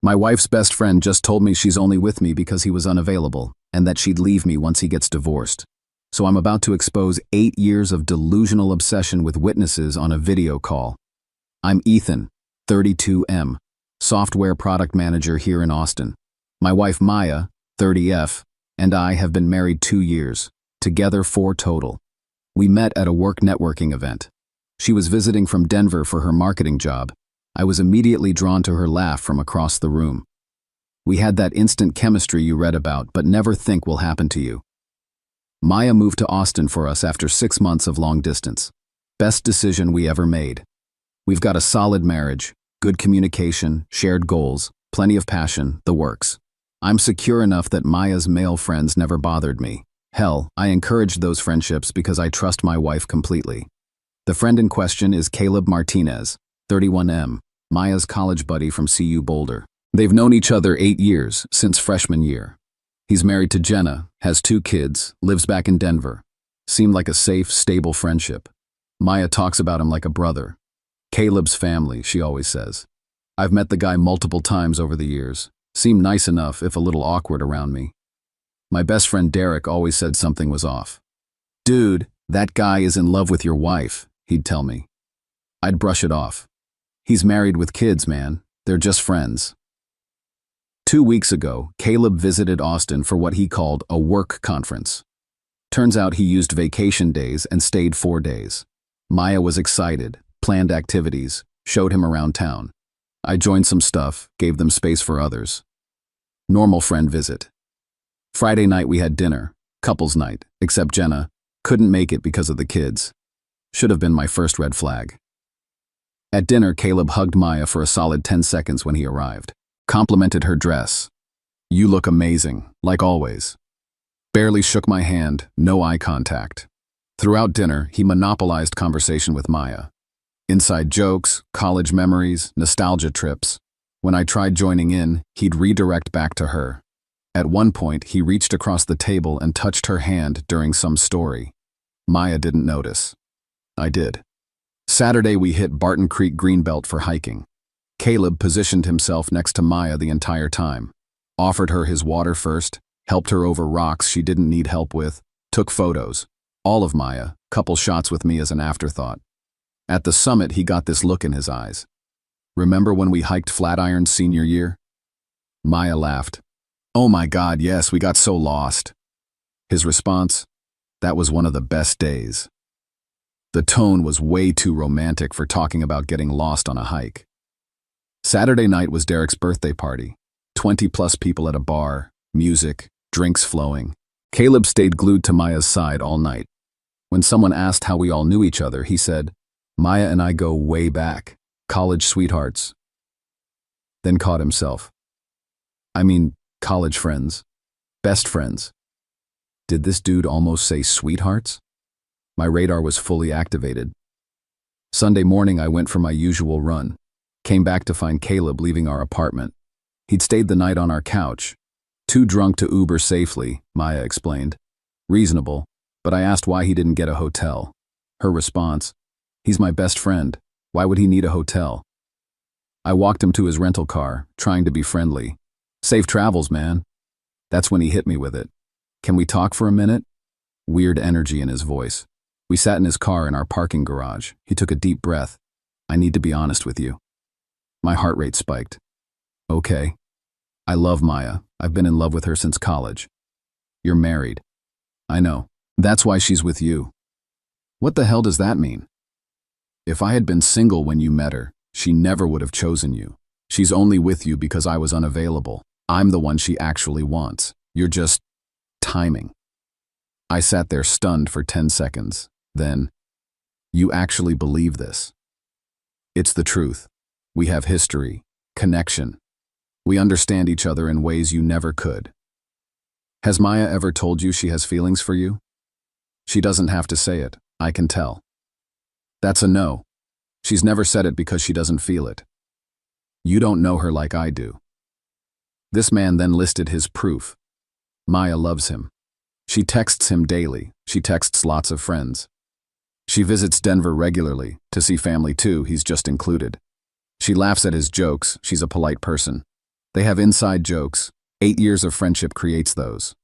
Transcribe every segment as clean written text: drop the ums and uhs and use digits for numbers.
My wife's best friend just told me she's only with me because he was unavailable, and that she'd leave me once he gets divorced. So I'm about to expose 8 years of delusional obsession with witnesses on a video call. I'm Ethan, 32M, software product manager here in Austin. My wife Maya, 30F, and I have been married 2 years, together 4 total. We met at a work networking event. She was visiting from Denver for her marketing job. I was immediately drawn to her laugh from across the room. We had that instant chemistry you read about but never think will happen to you. Maya moved to Austin for us after 6 months of long distance. Best decision we ever made. We've got a solid marriage, good communication, shared goals, plenty of passion, the works. I'm secure enough that Maya's male friends never bothered me. Hell, I encouraged those friendships because I trust my wife completely. The friend in question is Caleb Martinez, 31M, Maya's college buddy from CU Boulder. They've known each other 8 years, since freshman year. He's married to Jenna, has 2 kids, lives back in Denver. Seemed like a safe, stable friendship. Maya talks about him like a brother. Caleb's family, she always says. I've met the guy multiple times over the years. Seemed nice enough, if a little awkward around me. My best friend Derek always said something was off. Dude, that guy is in love with your wife, he'd tell me. I'd brush it off. He's married with kids, man. They're just friends. 2 weeks ago, Caleb visited Austin for what he called a work conference. Turns out he used vacation days and stayed 4 days. Maya was excited, planned activities, showed him around town. I joined some stuff, gave them space for others. Normal friend visit. Friday night we had dinner, couples night, except Jenna couldn't make it because of the kids. Should have been my first red flag. At dinner, Caleb hugged Maya for a solid 10 seconds when he arrived. Complimented her dress. You look amazing, like always. Barely shook my hand, no eye contact. Throughout dinner, he monopolized conversation with Maya. Inside jokes, college memories, nostalgia trips. When I tried joining in, he'd redirect back to her. At one point, he reached across the table and touched her hand during some story. Maya didn't notice. I did. Saturday we hit Barton Creek Greenbelt for hiking. Caleb positioned himself next to Maya the entire time. Offered her his water first, helped her over rocks she didn't need help with, took photos. All of Maya, couple shots with me as an afterthought. At the summit he got this look in his eyes. Remember when we hiked Flatirons senior year? Maya laughed. Oh my God, yes, we got so lost. His response? That was one of the best days. The tone was way too romantic for talking about getting lost on a hike. Saturday night was Derek's birthday party. 20+ people at a bar, music, drinks flowing. Caleb stayed glued to Maya's side all night. When someone asked how we all knew each other, he said, Maya and I go way back, college sweethearts. Then caught himself. I mean, college friends. Best friends. Did this dude almost say sweethearts? My radar was fully activated. Sunday morning I went for my usual run. Came back to find Caleb leaving our apartment. He'd stayed the night on our couch. Too drunk to Uber safely, Maya explained. Reasonable, but I asked why he didn't get a hotel. Her response, he's my best friend. Why would he need a hotel? I walked him to his rental car, trying to be friendly. Safe travels, man. That's when he hit me with it. Can we talk for a minute? Weird energy in his voice. We sat in his car in our parking garage. He took a deep breath. I need to be honest with you. My heart rate spiked. Okay. I love Maya. I've been in love with her since college. You're married. I know. That's why she's with you. What the hell does that mean? If I had been single when you met her, she never would have chosen you. She's only with you because I was unavailable. I'm the one she actually wants. You're just timing. I sat there stunned for 10 seconds. Then, you actually believe this? It's the truth. We have history, connection. We understand each other in ways you never could. Has Maya ever told you she has feelings for you? She doesn't have to say it. I can tell. That's a no. She's never said it because she doesn't feel it. You don't know her like I do. This man then listed his proof. Maya loves him. She texts him daily. She texts lots of friends. She visits Denver regularly, to see family too, he's just included. She laughs at his jokes, she's a polite person. They have inside jokes. 8 years of friendship creates those.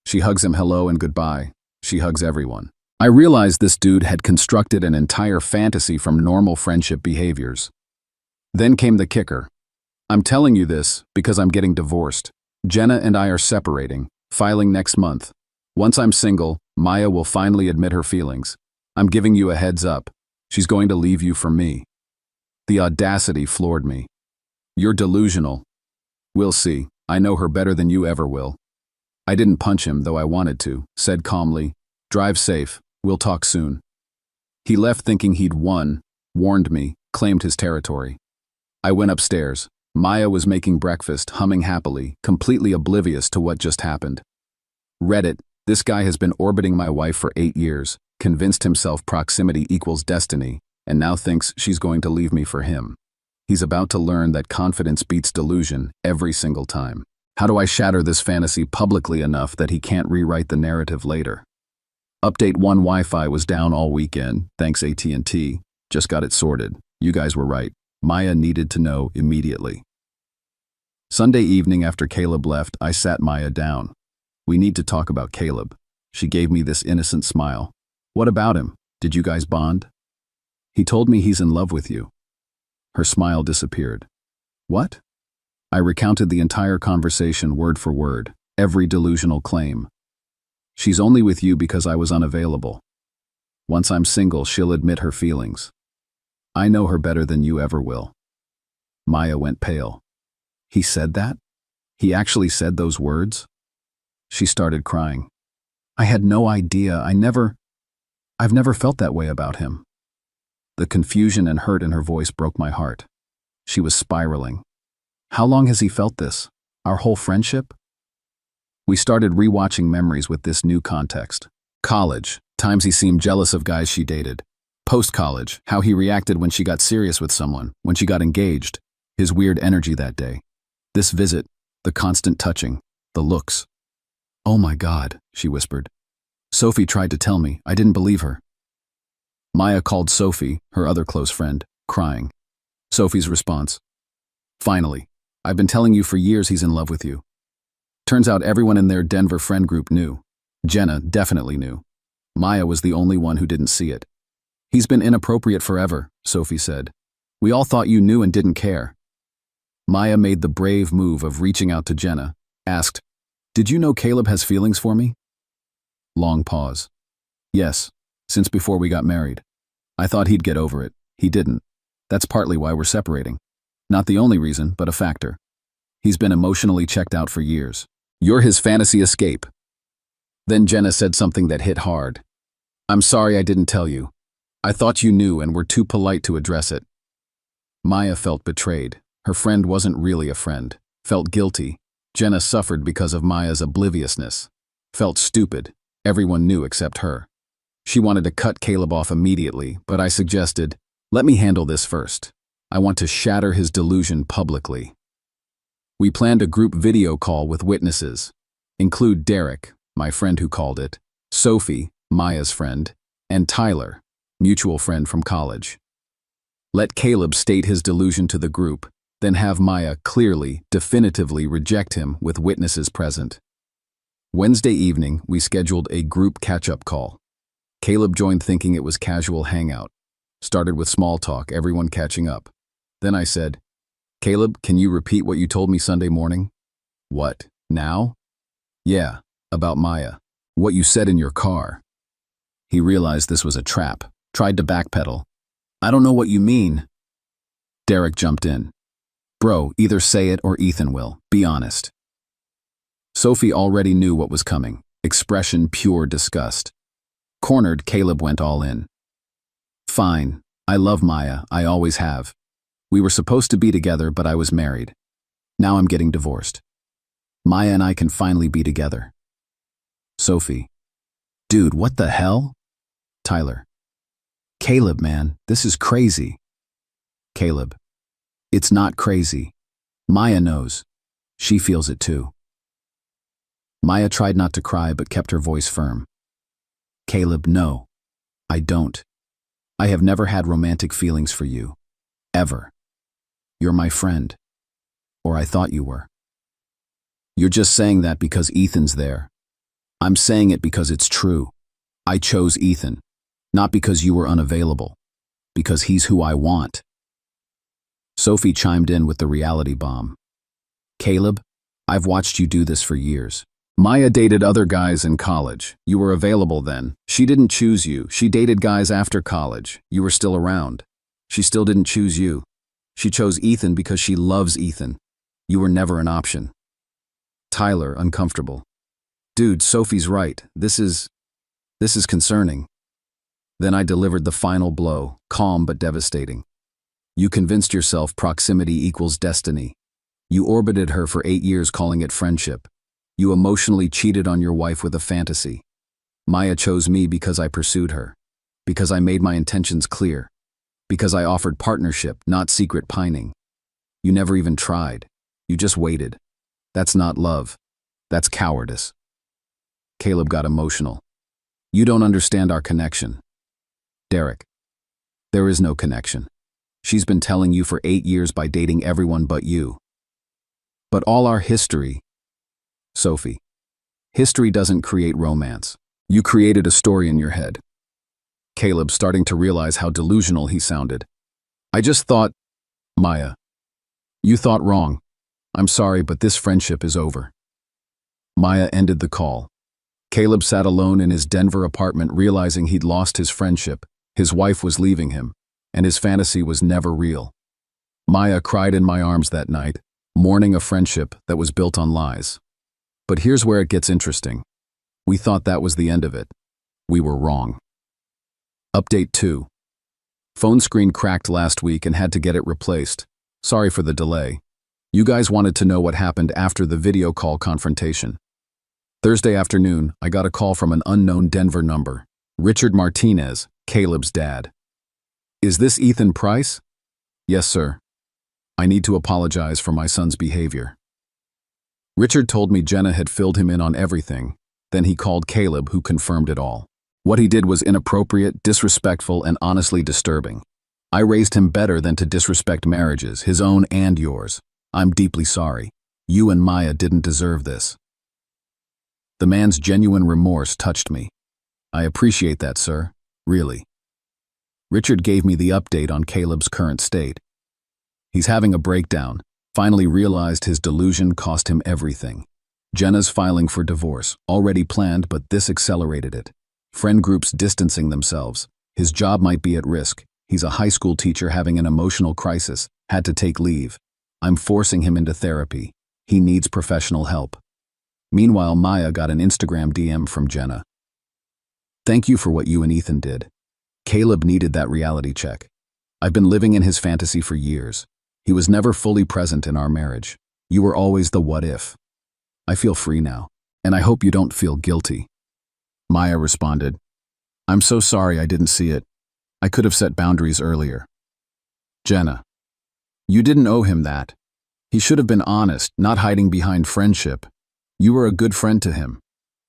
She hugs him hello and goodbye. She hugs everyone. I realized this dude had constructed an entire fantasy from normal friendship behaviors. Then came the kicker. I'm telling you this because I'm getting divorced. Jenna and I are separating, filing next month. Once I'm single, Maya will finally admit her feelings. I'm giving you a heads up. She's going to leave you for me. The audacity floored me. You're delusional. We'll see. I know her better than you ever will. I didn't punch him, though I wanted to, said calmly, drive safe, we'll talk soon. He left thinking he'd won, warned me, claimed his territory. I went upstairs. Maya was making breakfast, humming happily, completely oblivious to what just happened. Reddit, this guy has been orbiting my wife for 8 years, convinced himself proximity equals destiny, and now thinks she's going to leave me for him. He's about to learn that confidence beats delusion every single time. How do I shatter this fantasy publicly enough that he can't rewrite the narrative later? Update 1: Wi-Fi was down all weekend, thanks AT&T. Just got it sorted. You guys were right. Maya needed to know immediately. Sunday evening after Caleb left, I sat Maya down. We need to talk about Caleb. She gave me this innocent smile. What about him? Did you guys bond? He told me he's in love with you. Her smile disappeared. What? I recounted the entire conversation word for word, every delusional claim. She's only with you because I was unavailable. Once I'm single, she'll admit her feelings. I know her better than you ever will. Maya went pale. He said that? He actually said those words? She started crying. I had no idea. I've never felt that way about him. The confusion and hurt in her voice broke my heart. She was spiraling. How long has he felt this? Our whole friendship? We started rewatching memories with this new context. College, times he seemed jealous of guys she dated. Post-college, how he reacted when she got serious with someone, when she got engaged, his weird energy that day. This visit, the constant touching, the looks. Oh my God, she whispered. Sophie tried to tell me. I didn't believe her. Maya called Sophie, her other close friend, crying. Sophie's response. Finally, I've been telling you for years he's in love with you. Turns out everyone in their Denver friend group knew. Jenna definitely knew. Maya was the only one who didn't see it. He's been inappropriate forever, Sophie said. We all thought you knew and didn't care. Maya made the brave move of reaching out to Jenna, asked, Did you know Caleb has feelings for me? Long pause. Yes, since before we got married. I thought he'd get over it. He didn't. That's partly why we're separating. Not the only reason, but a factor. He's been emotionally checked out for years. You're his fantasy escape. Then Jenna said something that hit hard. I'm sorry I didn't tell you. I thought you knew and were too polite to address it. Maya felt betrayed. Her friend wasn't really a friend. Felt guilty. Jenna suffered because of Maya's obliviousness. Felt stupid. Everyone knew except her. She wanted to cut Caleb off immediately, but I suggested, let me handle this first. I want to shatter his delusion publicly. We planned a group video call with witnesses. Include Derek, my friend who called it, Sophie, Maya's friend, and Tyler, mutual friend from college. Let Caleb state his delusion to the group, then have Maya clearly, definitively reject him with witnesses present. Wednesday evening, we scheduled a group catch-up call. Caleb joined thinking it was casual hangout. Started with small talk, everyone catching up. Then I said, Caleb, can you repeat what you told me Sunday morning? What, now? Yeah, about Maya. What you said in your car. He realized this was a trap, tried to backpedal. I don't know what you mean. Derek jumped in. Bro, either say it or Ethan will. Be honest. Sophie already knew what was coming. Expression pure disgust. Cornered, Caleb went all in. Fine. I love Maya. I always have. We were supposed to be together, but I was married. Now I'm getting divorced. Maya and I can finally be together. Sophie. Dude, what the hell? Tyler. Caleb, man, this is crazy. Caleb. It's not crazy. Maya knows. She feels it too. Maya tried not to cry but kept her voice firm. Caleb, no. I don't. I have never had romantic feelings for you. Ever. You're my friend. Or I thought you were. You're just saying that because Ethan's there. I'm saying it because it's true. I chose Ethan, not because you were unavailable, because he's who I want. Sophie chimed in with the reality bomb. Caleb, I've watched you do this for years. Maya dated other guys in college. You were available then. She didn't choose you. She dated guys after college. You were still around. She still didn't choose you. She chose Ethan because she loves Ethan. You were never an option. Tyler, uncomfortable. Dude, Sophie's right. This is concerning. Then I delivered the final blow, calm but devastating. You convinced yourself proximity equals destiny. You orbited her for 8 years calling it friendship. You emotionally cheated on your wife with a fantasy. Maya chose me because I pursued her. Because I made my intentions clear. Because I offered partnership, not secret pining. You never even tried. You just waited. That's not love. That's cowardice. Caleb got emotional. You don't understand our connection. Derek, there is no connection. She's been telling you for 8 years by dating everyone but you. But all our history... Sophie, history doesn't create romance. You created a story in your head. Caleb, starting to realize how delusional he sounded. I just thought... Maya, you thought wrong. I'm sorry, but this friendship is over. Maya ended the call. Caleb sat alone in his Denver apartment realizing he'd lost his friendship, his wife was leaving him, and his fantasy was never real. Maya cried in my arms that night, mourning a friendship that was built on lies. But here's where it gets interesting. We thought that was the end of it. We were wrong. Update 2. Phone screen cracked last week and had to get it replaced. Sorry for the delay. You guys wanted to know what happened after the video call confrontation. Thursday afternoon, I got a call from an unknown Denver number. Richard Martinez, Caleb's dad. Is this Ethan Price? Yes, sir. I need to apologize for my son's behavior. Richard told me Jenna had filled him in on everything. Then he called Caleb, who confirmed it all. What he did was inappropriate, disrespectful, and honestly disturbing. I raised him better than to disrespect marriages, his own and yours. I'm deeply sorry. You and Maya didn't deserve this. The man's genuine remorse touched me. I appreciate that, sir. Really. Richard gave me the update on Caleb's current state. He's having a breakdown. Finally realized his delusion cost him everything. Jenna's filing for divorce, already planned, but this accelerated it. Friend groups distancing themselves. His job might be at risk. He's a high school teacher having an emotional crisis, had to take leave. I'm forcing him into therapy. He needs professional help. Meanwhile, Maya got an Instagram DM from Jenna. Thank you for what you and Ethan did. Caleb needed that reality check. I've been living in his fantasy for years. He was never fully present in our marriage. You were always the what if. I feel free now, and I hope you don't feel guilty. Maya responded, I'm so sorry I didn't see it. I could have set boundaries earlier. Jenna, you didn't owe him that. He should have been honest, not hiding behind friendship. You were a good friend to him.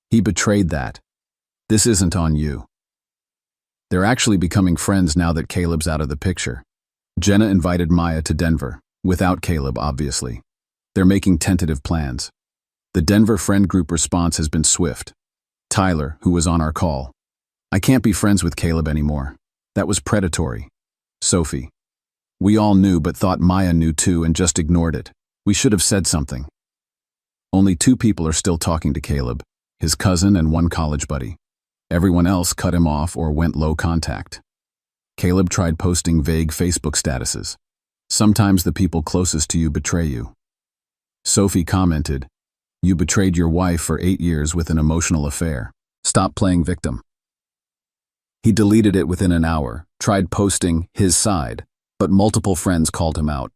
He betrayed that. This isn't on you. They're actually becoming friends now that Caleb's out of the picture. Jenna invited Maya to Denver, without Caleb, obviously. They're making tentative plans. The Denver friend group response has been swift. Tyler, who was on our call. I can't be friends with Caleb anymore. That was predatory. Sophie. We all knew but thought Maya knew too and just ignored it. We should have said something. Only 2 people are still talking to Caleb, his cousin and 1 college buddy. Everyone else cut him off or went low contact. Caleb tried posting vague Facebook statuses. Sometimes the people closest to you betray you. Sophie commented, you betrayed your wife for 8 years with an emotional affair. Stop playing victim. He deleted it within an hour, tried posting his side, but multiple friends called him out.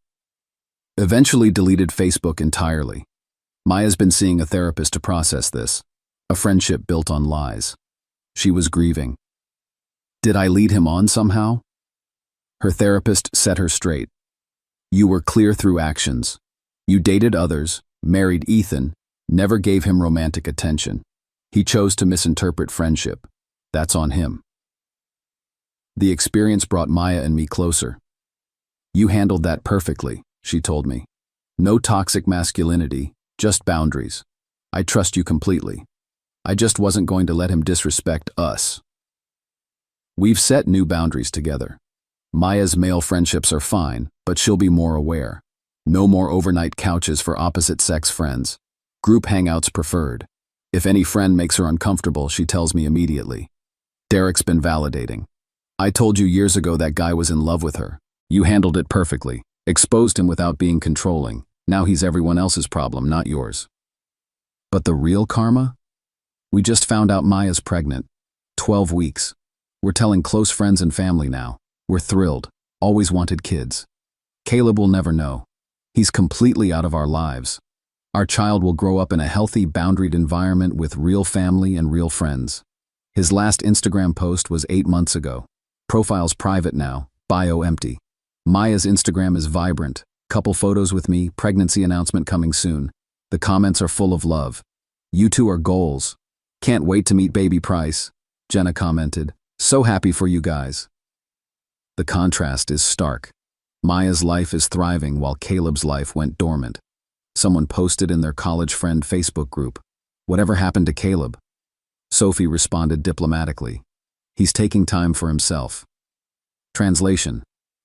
Eventually deleted Facebook entirely. Maya's been seeing a therapist to process this, a friendship built on lies. She was grieving. Did I lead him on somehow? Her therapist set her straight. You were clear through actions. You dated others, married Ethan, never gave him romantic attention. He chose to misinterpret friendship. That's on him. The experience brought Maya and me closer. You handled that perfectly, she told me. No toxic masculinity, Just boundaries. I trust you completely. I just wasn't going to let him disrespect us. We've set new boundaries together. Maya's male friendships are fine, but she'll be more aware. No more overnight couches for opposite-sex friends. Group hangouts preferred. If any friend makes her uncomfortable, she tells me immediately. Derek's been validating. I told you years ago that guy was in love with her. You handled it perfectly. Exposed him without being controlling. Now he's everyone else's problem, not yours. But the real karma? We just found out Maya's pregnant. 12 weeks. We're telling close friends and family now. We're thrilled. Always wanted kids. Caleb will never know. He's completely out of our lives. Our child will grow up in a healthy, boundaried environment with real family and real friends. His last Instagram post was 8 months ago. Profile's private now, bio empty. Maya's Instagram is vibrant. Couple photos with me, pregnancy announcement coming soon. The comments are full of love. You two are goals. Can't wait to meet baby Price, Jenna commented. So happy for you guys. The contrast is stark. Maya's life is thriving while Caleb's life went dormant. Someone posted in their college friend Facebook group, "Whatever happened to Caleb?" Sophie responded diplomatically, "He's taking time for himself." Translation: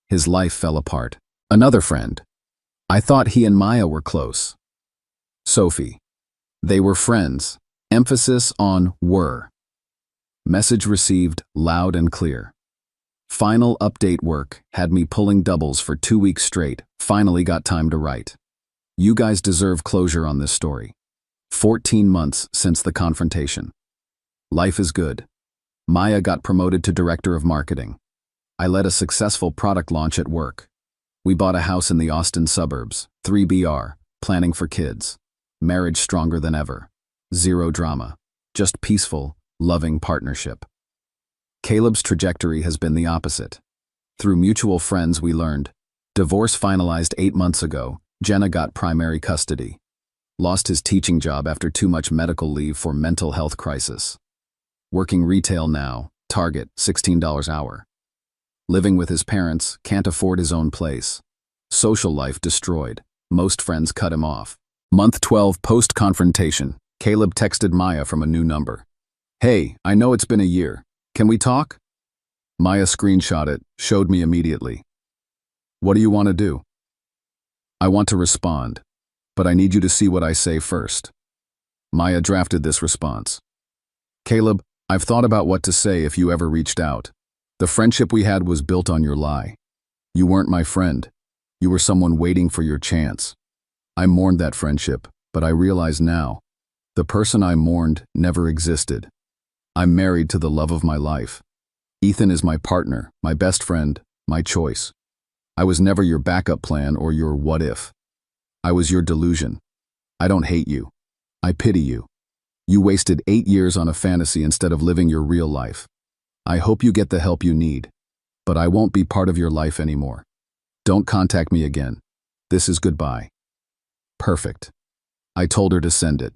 his life fell apart. Another friend, "I thought he and Maya were close." Sophie, "They were friends." Emphasis on were. Message received loud and clear. Final update work had me pulling doubles for 2 weeks straight. Finally got time to write. You guys deserve closure on this story. 14 months since the confrontation. Life is good. Maya got promoted to director of marketing. I led a successful product launch at work. We bought a house in the Austin suburbs, 3BR, planning for kids. Marriage stronger than ever. Zero drama. Just peaceful, loving partnership. Caleb's trajectory has been the opposite. Through mutual friends we learned. Divorce finalized 8 months ago. Jenna got primary custody. Lost his teaching job after too much medical leave for mental health crisis. Working retail now, Target, $16 hour. Living with his parents, can't afford his own place. Social life destroyed. Most friends cut him off. Month 12 post-confrontation. Caleb texted Maya from a new number. "Hey, I know it's been a year. Can we talk?" Maya screenshot it, showed me immediately. "What do you want to do?" "I want to respond, but I need you to see what I say first." Maya drafted this response. "Caleb, I've thought about what to say if you ever reached out. The friendship we had was built on your lie. You weren't my friend. You were someone waiting for your chance. I mourned that friendship, but I realize now, the person I mourned never existed. I'm married to the love of my life. Ethan is my partner, my best friend, my choice. I was never your backup plan or your what if. I was your delusion. I don't hate you. I pity you. You wasted 8 years on a fantasy instead of living your real life. I hope you get the help you need, but I won't be part of your life anymore. Don't contact me again. This is goodbye." Perfect. I told her to send it.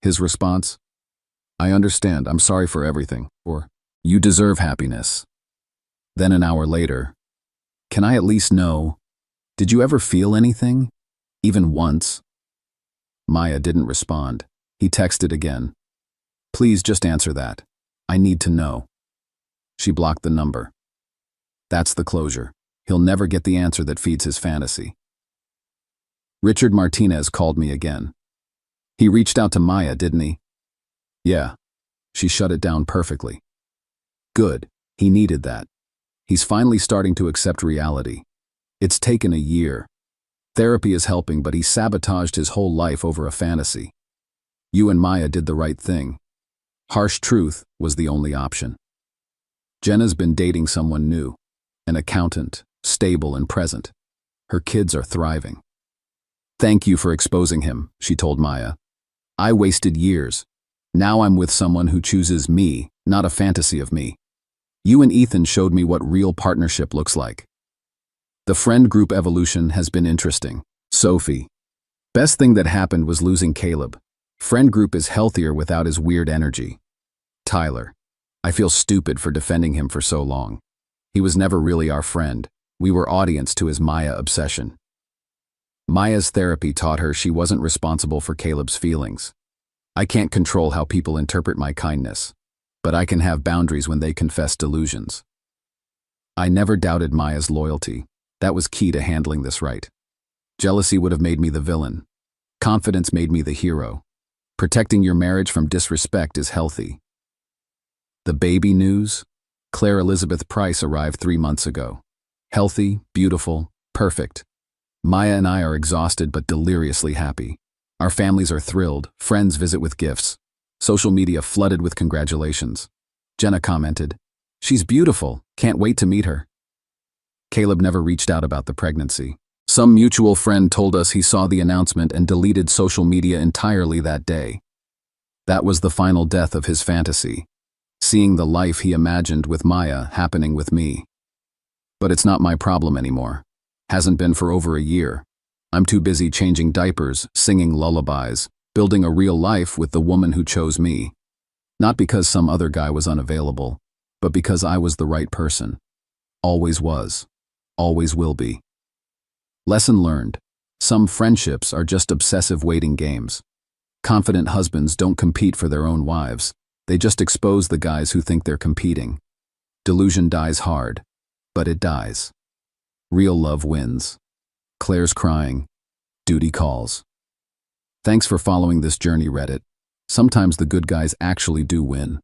His response? "I understand, I'm sorry for everything," or "You deserve happiness." Then an hour later, "Can I at least know, did you ever feel anything? Even once?" Maya didn't respond. He texted again. "Please just answer that. I need to know." She blocked the number. That's the closure. He'll never get the answer that feeds his fantasy. Richard Martinez called me again. He reached out to Maya, didn't he? Yeah. She shut it down perfectly. Good. He needed that. He's finally starting to accept reality. It's taken a year. Therapy is helping, but he sabotaged his whole life over a fantasy. You and Maya did the right thing. Harsh truth was the only option. Jenna's been dating someone new. An accountant, stable and present. Her kids are thriving. Thank you for exposing him, she told Maya. I wasted years. Now I'm with someone who chooses me, not a fantasy of me. You and Ethan showed me what real partnership looks like. The friend group evolution has been interesting. Sophie. Best thing that happened was losing Caleb. Friend group is healthier without his weird energy. Tyler. I feel stupid for defending him for so long. He was never really our friend. We were audience to his Maya obsession. Maya's therapy taught her she wasn't responsible for Caleb's feelings. I can't control how people interpret my kindness, but I can have boundaries when they confess delusions. I never doubted Maya's loyalty. That was key to handling this right. Jealousy would have made me the villain. Confidence made me the hero. Protecting your marriage from disrespect is healthy. The baby news? Claire Elizabeth Price arrived 3 months ago. Healthy, beautiful, perfect. Maya and I are exhausted but deliriously happy. Our families are thrilled, friends visit with gifts. Social media flooded with congratulations. Jenna commented, "She's beautiful, can't wait to meet her." Caleb never reached out about the pregnancy. Some mutual friend told us he saw the announcement and deleted social media entirely that day. That was the final death of his fantasy, seeing the life he imagined with Maya happening with me. But it's not my problem anymore. Hasn't been for over a year. I'm too busy changing diapers, singing lullabies, building a real life with the woman who chose me. Not because some other guy was unavailable, but because I was the right person. Always was. Always will be. Lesson learned. Some friendships are just obsessive waiting games. Confident husbands don't compete for their own wives. They just expose the guys who think they're competing. Delusion dies hard, but it dies. Real love wins. Claire's crying. Duty calls. Thanks for following this journey, Reddit. Sometimes the good guys actually do win.